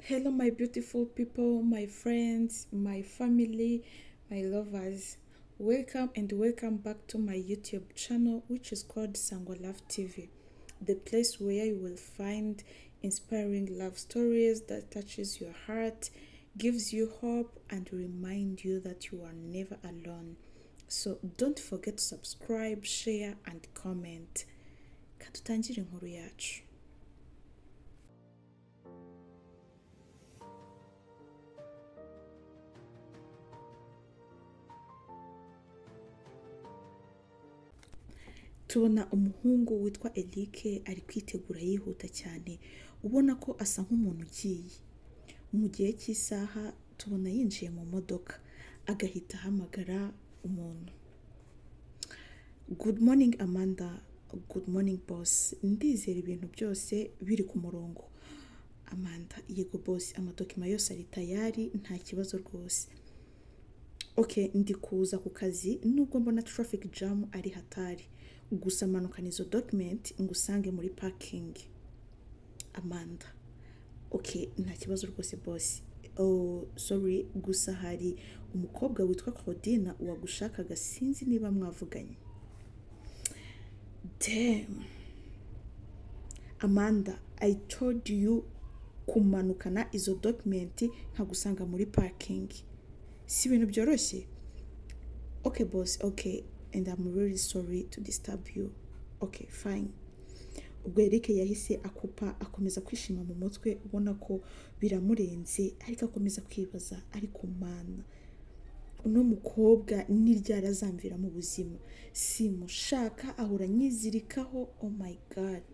Hello, my beautiful people, my friends, my family, my lovers. Welcome and welcome back to my YouTube channel, which is called Sangwa Love TV, the place where you will find inspiring love stories that touches your heart, gives you hope, and remind you that you are never alone. So don't forget to subscribe, share, and comment. Katutangire inkuru yacu. Tubona umuhungu witwa Eric ari kwitegura yihuta cyane, ubona ko asa nk'umuntu ugiye. Mu gihe cy'isaha tubona yinjiye mu modoka agahita ahamagara umuntu. Good morning Amanda, good morning boss. Ndizera ibintu byose biri ku murongo. Amanda, yego boss, amadokima yose ari tayari, nta kibazo rwose. Okay, ndi kuza ku kazi nubwo mbona traffic jam ari hatari. Gusa manukana izo document ngusange muri parking. Amanda, okay, nta kibazo rwose boss. Oh, sorry, gusa hari umukobwa witwa Claudine wagushakaga, sinzi niba mwavuganye. Damn. Amanda, I told you kumanukana izo document nkagusanga muri parking. Si ibintu byoroshye. Okay boss, okay, and I'm really sorry to disturb you. Okay, fine. Ubwo Eric yahise akupa, akomeza kwishima mu mutwe, ubona ko biramurenze, ariko akomeza kwibaza, ariko mana, uno mukobwa niryara azamvira mu buzima, simushaka, ahora nyizirikaho. Oh my god.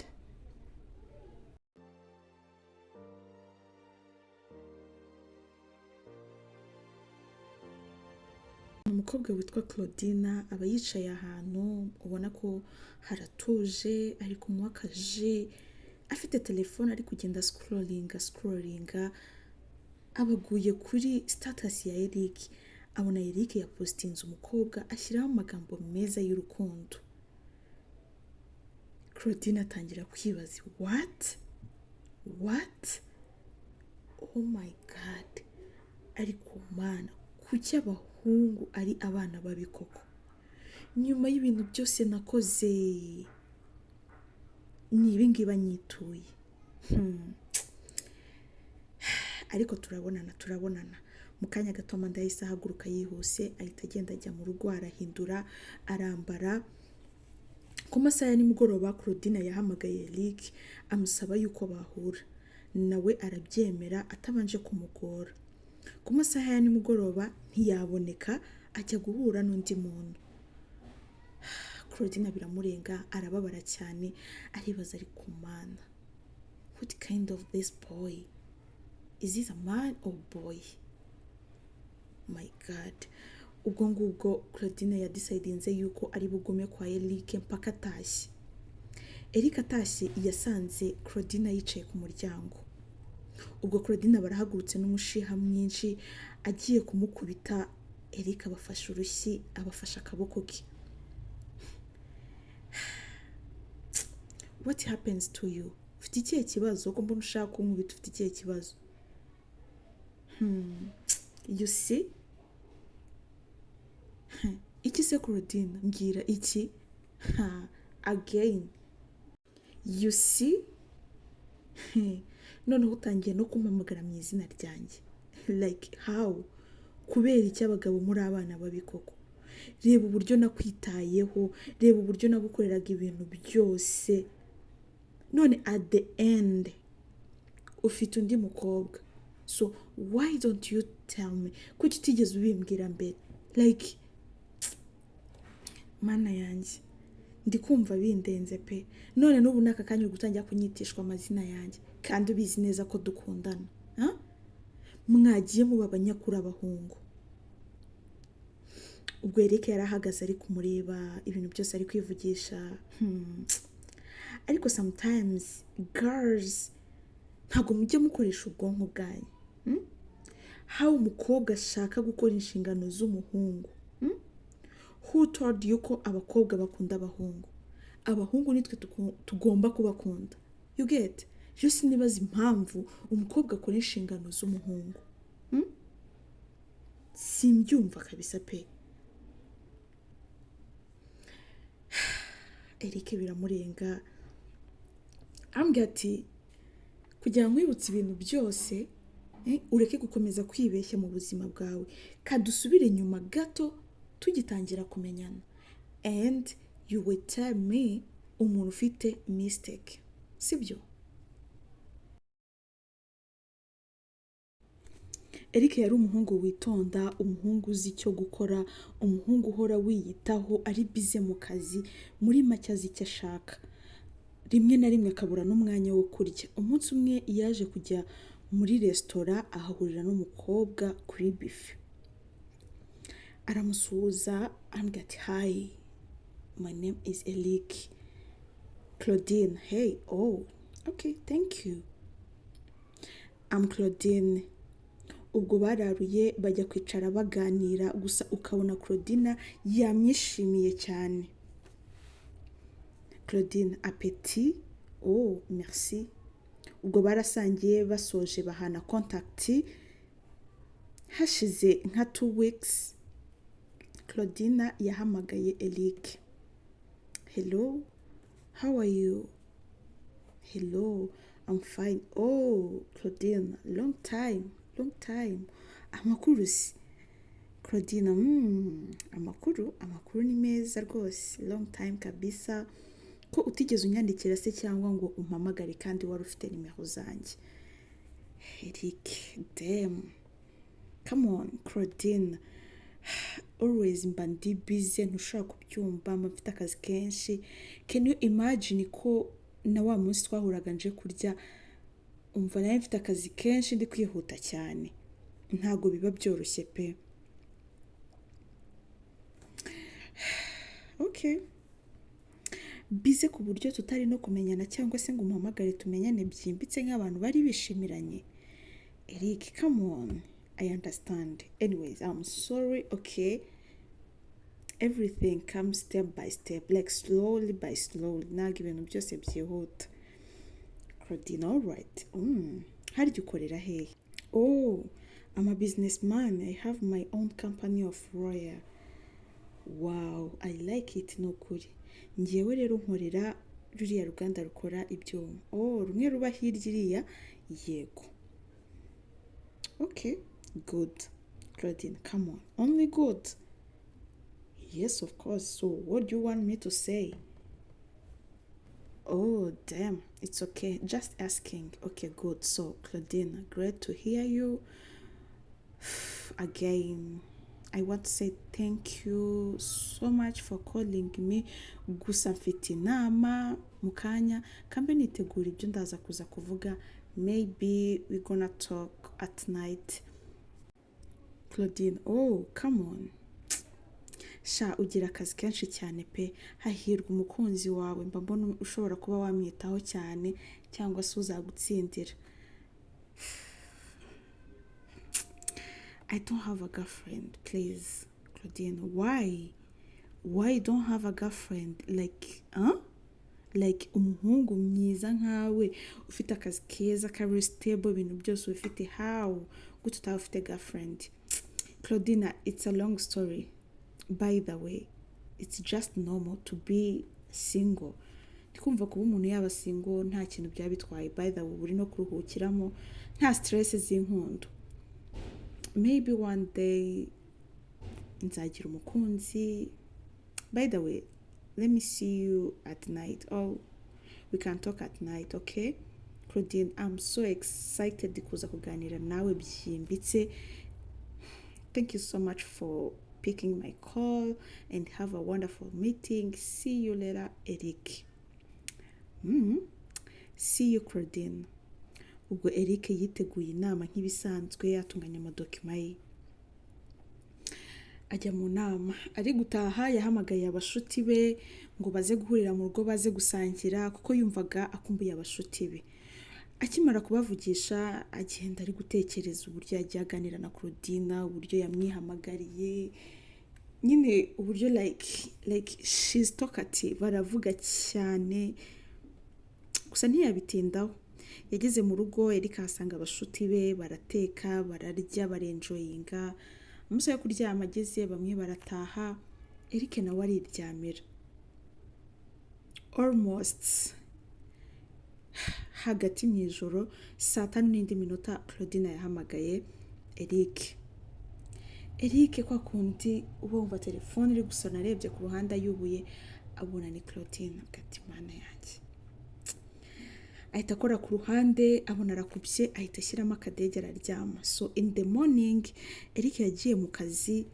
Umukobwa witwa Claudine aba yicaye ahantu, ubona ko haratuje, ari kunywa akaji, afite telefone ari kugenda scrollinga, abaguye kuri status ya Eric. Abona Eric yapostinze umukobwa ashyiraho amagambo meza y'urukundo. Claudine atangira kwibaza, what? Oh my god. Ariko mana, kuki abahungu ari abana babi koko? Nyuma y'ibintu byose nakoze, ni ibingibi banyituye. Ariko turabonana. Mu kanya gato Amanda yahise ahaguruka yihuse, ahita agenda ajya mu rugo, arahindura, arambara. Ku masaha ya nimugoroba Claudine yahamagaye Eric amusaba yuko bahura. Nawe arabyemera atabanje kumugora. Ku masaha ya nimugoroba ntiyaboneka, ajya guhura n'undi muntu. Claudine biramurenga, arababara cyane, aribaza ari kumana. What kind of this boy? Is this a man or boy? My god. Ubwo ngubwo Claudine yadecidinze yuko ari bugume kwa Eric mpaka atashye. Eric atashye yasanze Claudine yicaye ku muryango. Ubwo Claudine barahagurutse n'umushiha mwinshi, agiye kumukubita. Eric abafasha urushyi, abafasha akaboko ke. What happens to you? Ufite ikihe kibazo ko mbona ushaka kunkubita? Ufite ikihe kibazo? You see? Iki se Claudine, mbwira iki? Again. You see? Noneho utangiye no kumpamagara mu izina ryanjye. Like how? Kubera iki abagabo muri abana babi koko? Reba uburyo nakwitayeho, reba uburyo nagukoreraga ibintu byose. None at the end ufite undi mukobwa. So why don't you tell me? Kuki utigeze ubimbwira mbere? Like, mana yanjye, ndi kumva bindenze pe. None n'ubu naka kanya gutangira kunyitishwa amazina yanjye, kandi ubizi neza ko dukundana. Mwagiye muba abanyakuri abahungu. Ubwo Eric yarahagaze ari kumureba, ibintu byose ari kwivugisha. Ariko sometimes girls ntago mujye mukoresha ubwonko bwanyu. How umukobwa ashaka gukora inshingano z'umuhungu? Who told you ko abakobwa bakunda abahungu? Abahungu nitwe tugomba kubakunda. You get? yo sinibaza impamvu umukobwa akora inshingano z'umuhungu. Simbyumva kabisa pe. Eric biramurenga, ambwira ati kugira ngo wibutse ibintu byose ureke gukomeza kwibeshya mu buzima bwawe, kadusubire inyuma gato tugitangira kumenyana, and you will tell me umuntu ufite mistake, sibyo? Eric yari umuhungu witonda, umuhungu uzi icyo gukora, umuhungu uhora wiyitaho, ari bize mu kazi, muri make azi icyo ashaka. Rimwe na rimwe akabura n'umwanya wo kurya. Umunsi umwe yaje kujya muri resitora ahahurira n'umukobwa kuri bife. Aramusuhuza ambwira ati hi, my name is Eric. Claudine, hey, oh, okay, thank you. I'm Claudine. Ubwo bararuye bajya kwicara baganira, gusa ukabona Claudine yamwishimiye cyane. Claudine, appétit? Oh, merci. Ubwo barasangiye basoje bahana contact. Hashize nka 2 weeks, Claudine yahamagaye Eric. Hello, how are you? Hello, I'm fine. Oh, Claudine, long time. Amakuru si? Claudine, amakuru ni meza rwose, long time kabisa. Ko utigeze unyandikira se cyangwa ngo umpamagare kandi wari ufite nimero zanjye? Eric, damn. Come on, Claudine. Always mba ndi busy, ntushobora kubyumva, mba mfite akazi kenshi. Can you imagine ko na wa munsi twahuraga nje kurya, umva nawe mfite akazi kenshi ndi kwihuta cyane. Ntago biba byoroshye pe. Okay. Bize ku buryo tutari no kumenyana cyangwa se ngo umpamagare tumenyane byimbitse nk'abantu bari bishimiranye. Eric, come on. I understand. Anyways, I'm sorry, okay? Everything comes step by step, like slowly by slowly. Ntabwo ibintu byose byihuta. Claudine, all right. Harya ukorera hehe? Oh, I'm a businessman. I have my own company of royal. Wow, I like it nukuri. Ngiyewe rero nkorera ruriya ruganda rukora ibyuma. Oh, rumwe ruba hirya iriya? Yego. Okay, good. Claudine, come on. Only good? Yes, of course. So, what do you want me to say? Oh, damn. It's okay. Just asking. Okay, good. So, Claudine, great to hear you. Again, I want to say thank you so much for calling me. Gusa mfite inama mu kanya, kambe nitegura ibyo ndaza kuza kuvuga. Maybe we're gonna talk at night. Claudine, oh, come on. Sha, ugira akazi kenshi cyane pe. Hahirwa umukunzi wawe, mba mbona ushobora kuba wamwitaho cyane cyangwa se uzagutsindira. I don't have a girlfriend, please. Claudine, why? Why you don't have a girlfriend? Like umuhungu mwiza nkawe, ufite akazi keza, kari stable, ibintu byose ufite, how? Gute utaba ufite girlfriend? Claudine, it's a long story. By the way, it's just normal to be single. Ndikumva kuba umuntu yaba single nta kintu byaba bitwaye. By the way, uri no kuruhukiramo, nta stress z'inkundo. Maybe one day nzagira umukunzi. By the way, let me see you at night. Oh, we can talk at night, okay? Claudine, I'm so excited kuza kuganira nawe byimbitse. Thank you so much for picking my call and have a wonderful meeting. See you later, Eric. See you, Claudine. Ubwo Eric yiteguye inama nk'ibisanzwe, yatunganya amadokima ye. Ajya mu nama, ari gutaha yahamagaye abashuti be ngo baze guhurira mu rugo, baze gusangira, kuko yumvaga akumbuye abashuti be. Akimara kubavugisha, agenda ari gutekereza uburyo yagiye aganira na Claudine, uburyo yamwihamagariye. Nyine uburyo like she's talkative, baravuga cyane. Gusa ntiyabitindaho. yageze mu rugo Eric ahasanga abashuti be barateka bararya barenjoyinga umunsi wo kuryama ageze bamwe barataha Eric nawe ariryamira almost hagati mu ijoro 5:05 Claudine yahamagaye Eric kwa kundi ubumva telefone iri gusona arebye ku ruhande ayubuye abona ni Claudine agati mana yanjye ahita akora ku ruhande abona arakubye ahita ashyiramo akadege araryama. So in the morning Eric yagiye mu kazi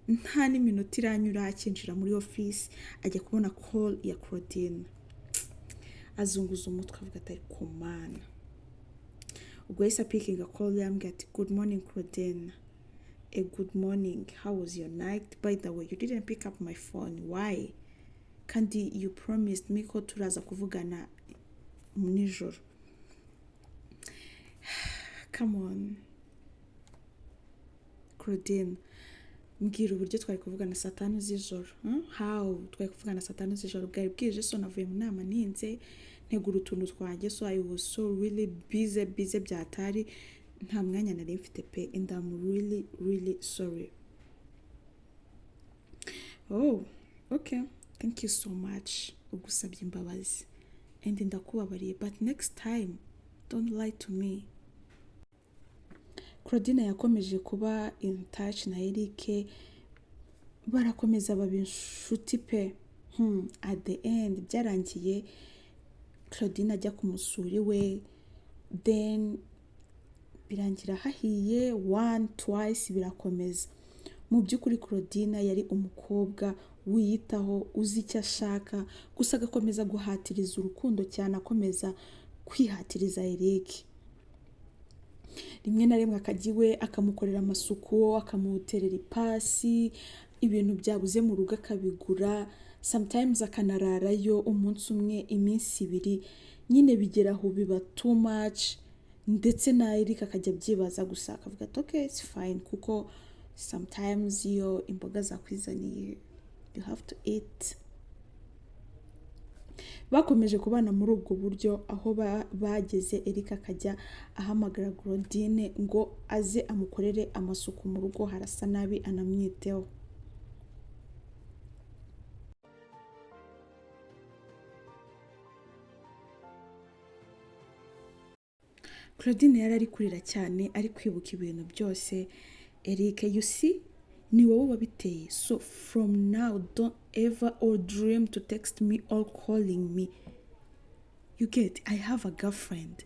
nta n'iminota iranyura akinjira muri office ajya kubona call ya Claudine azunguza umutwe avuga ati ku mana ubwo yahise picking a call yambwiye ati good morning Claudine. A good morning, how was your night? By the way, you didn't pick up my phone. Why? Kandi you promised me ko turaza kuvugana nijoro. Come on Claudine, mbwira uburyo twari kuvugana 5 z'ijoro. How twari kuvugana 5 z'ijoro? Bwari bwije so navuye mu nama ninze ntegura utuntu twanjye, so I was so really busy byatari nta mwanya nari mfite pe, and I'm really sorry. Oh okay, thank you so much, ugusabye imbabazi and ndakubabariye, but next time don't lie to me. Claudine yakomeje kuba in touch na Eric, barakomeza baba inshuti pe. At the end byarangiye Claudine ajya kumusura we, then birangira hahiye 1 twice birakomeza. Mu by'ukuri Claudine yari umukobwa wiyitaho uzi icyo ashaka, gusa agakomeza guhatiriza urukundo cyane, akomeza kwihatiriza Eric. Rimwe na rimwe akagiwe akamukorera amasuku, akamuterera ipasi, ibintu byabuze mu rugo akabigura, sometimes akanararayo umunsi umwe iminsi 2, nyine bigeraho biba too much, ndetse na Eric akajya byibaza gusa akavuga ati okay it's fine, kuko sometimes iyo imboga zakwizaniye you have to eat. Bakomeje kubana muri ubwo buryo aho bageze Eric akajya ahamagara Claudine ngo aze amukorere amasuku mu rugo, harasa nabi anamwiteho. Claudine yari ari kurira cyane, ari kwibuka ibintu byose. Eric, you see, ni wowe wabiteye, so from now don't ever or dream to text me or calling me. You get, I have a girlfriend.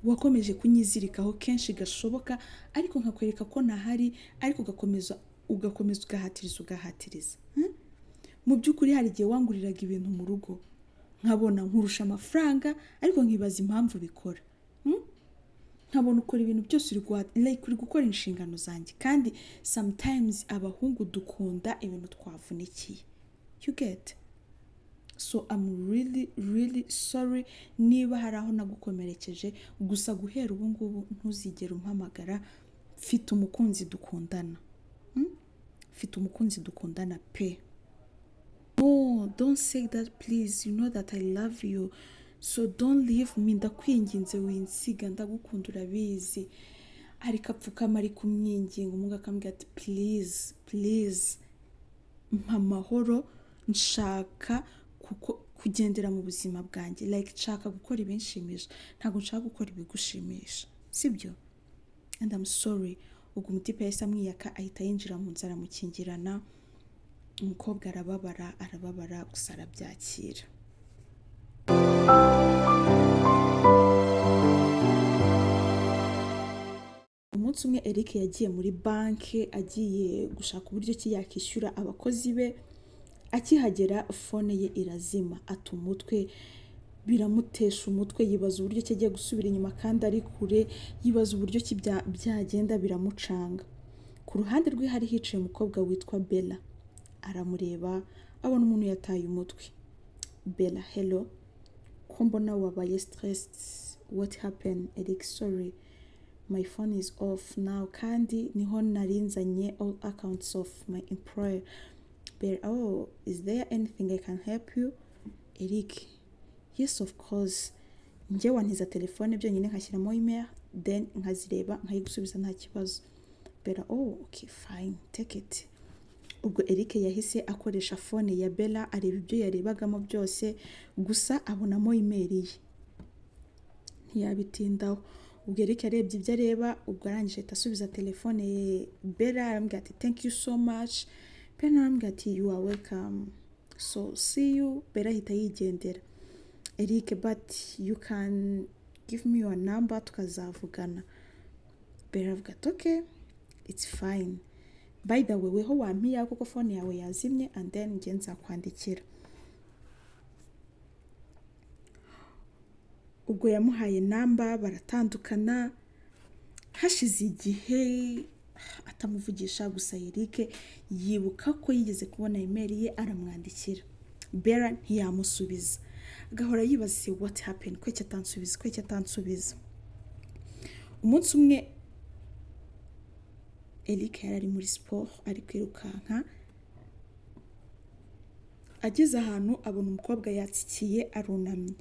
Wakomeje kunyizirikaho kenshi gashoboka, ariko nkakwereka ko nahari, ariko ugakomeza ugahatiriza. Mu by'ukuri hari igihe wanguriraga ibintu mu rugo nkabona nkurusha amafaranga, ariko nkibaza impamvu bikora. Nkabona ukora ibintu byose uri gukora inshingano zanjye, kandi sometimes abahungu dukunda ibintu twavunikiye. You get? So I'm really sorry niba hari aho nagukomerekeje, gusa guhera ubu ngubu ntuzigera umpamagara, mfite umukunzi dukundana. Mfite umukunzi dukundana pe. Oh, don't say that please, you know that I love you. So don't leave me, ndakwinginze winsiga, ndagukunda urabizi. Ariko apfukama ari kumwinginga, umunga akambwira ati please mpa amahoro, nshaka kugendera mu buzima bwanjye, like nshaka gukora ibinshimisha, ntabwo nshaka gukora ibigushimisha, sibyo? And I'm sorry. Ubwo umutipe yahise amwiyaka ahita yinjira mu nzara mukingirana, umukobwa arababara gusa arabyakira. Umunsi umwe Eric yagiye muri banki agiye gushaka uburyo ki yakishyura abakozi be. Akihagera phone ye irazima, ata umutwe, biramutesha umutwe, yibaza uburyo ki agiye gusubira inyuma kandi ari kure, yibaza uburyo ki byagenda biramucanga. Ku ruhande rwe hari hicaye umukobwa witwa Bella, aramureba abona umuntu yataye umutwe. Bella, hello, ko mbona wabaye stressed, what happened? Eric, sorry, my phone is off now, kandi niho narinzanye all accounts of my employer. Bella, oh, is there anything I can help you? Eric, yes of course, njye wantiza telefone byonyine nkashyiramo email then nkazireba nkayigusubiza nta kibazo. Bella okay fine take it. Ubwo Eric yahise akoresha phone ya Bella areba ibyo yarebagamo byose gusa abonamo email ye ntiyabitindaho. Ubwo Eric yarebye ibyo areba ubwo arangije asubiza telefone ye Bella arambwira ati thank you so much. Bella arambwira ati you are welcome so see you. Bella ahita yigendera. Eric but you can give me your number tukazavugana. Bella avuga ati okay it's fine by the way weho wampiya kuko phone yawe yazimye and then nge nzakwandikira. Ubwo yamuhaye namba baratandukana. Hashize igihe atamuvugisha gusa Eric yibuka ko yigeze kubona email ye aramwandikira. Bella ntiyamusubiza agahora yibaza what happened ko cyatansubiza. Umunsi umwe Eric yari muri sport ari kwirukanka ageze ahantu abona umukobwa yatsikiye arunamye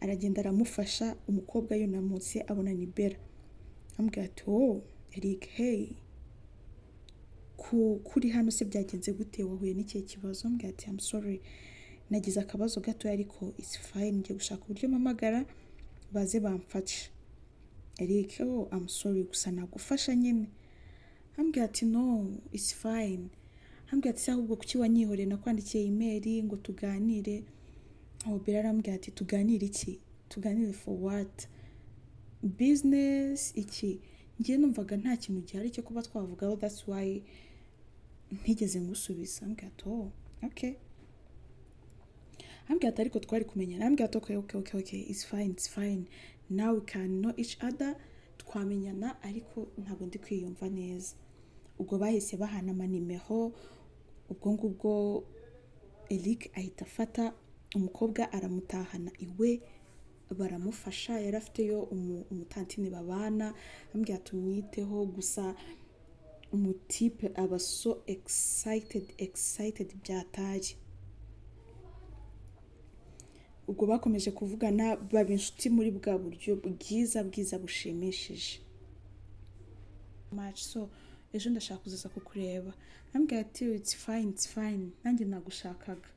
aragenda aramufasha. Umukobwa yunamutse abona ni Bella ambwira ati Eric hey kuri hano se byagenze gute wahuye n'iki kibazo? Ambwira ati I'm sorry nagize akabazo gato ariko it's fine ngiye gushaka uburyo mpamagara baze bamfashe. Eric I'm sorry gusa nagufasha nyine. Ambwira ati no it's fine. Ambwira ati ahubwo kuki wanyihoreye nakwandikiye email ngo tuganire. Bella arambwira ati tuganire iki? Tuganire for what? Business iki? Ngiye numvaga nta kintu gihari cyo kuba twavugaho that's why ntigeze ngusubiza. Ambwira ati okay. Ambwira ati ariko twari kumenyana. Ambwira ati okay it's fine now we can know each other twamenyana ariko ntabwo ndi kwiyumva neza. Ubwo bahise bahana amanimero. Ubwo ngubwo Eric ahita afata umukobwa aramutahana iwe baramufasha. Yari afiteyo umutantine babana. Ambwira tumwiteho gusa umutipe aba so excited byatari. Ubwo bakomeje kuvugana baba inshuti muri bwa buryo bwiza bushimishije. So ejo ndashaka kuzaza kukureba. Ambwira ati it's fine nanjye nagushakaga.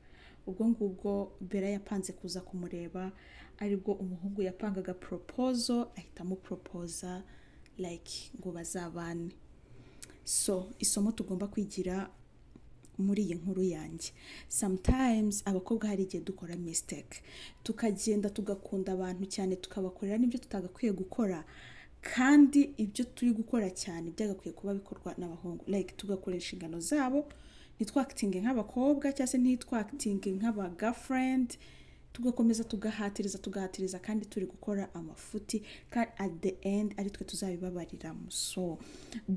Ubwo ngubwo Bella yapanze kuza kumureba aribwo umuhungu yapangaga proposal ahitamo proposa like ngo bazabane. So isomo tugomba kwigira muri iyi nkuru yanjye, sometimes abakobwa hari igihe dukora mistake tukagenda tugakunda abantu cyane tukabakorera n'ibyo tutagakwiye gukora kandi ibyo turi gukora cyane byagakwiye kuba bikorwa n'abahungu like tugakoresha ingano zabo ntitwactinge nk'abakobwa cyangwa se ntitwactinge nk'aba girlfriend tugakomeza tugahatiriza kandi turi gukora amafuti kandi at the end ari twe tuzabibabariramo. So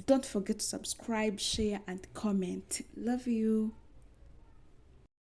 don't forget to subscribe, share and comment. Love you.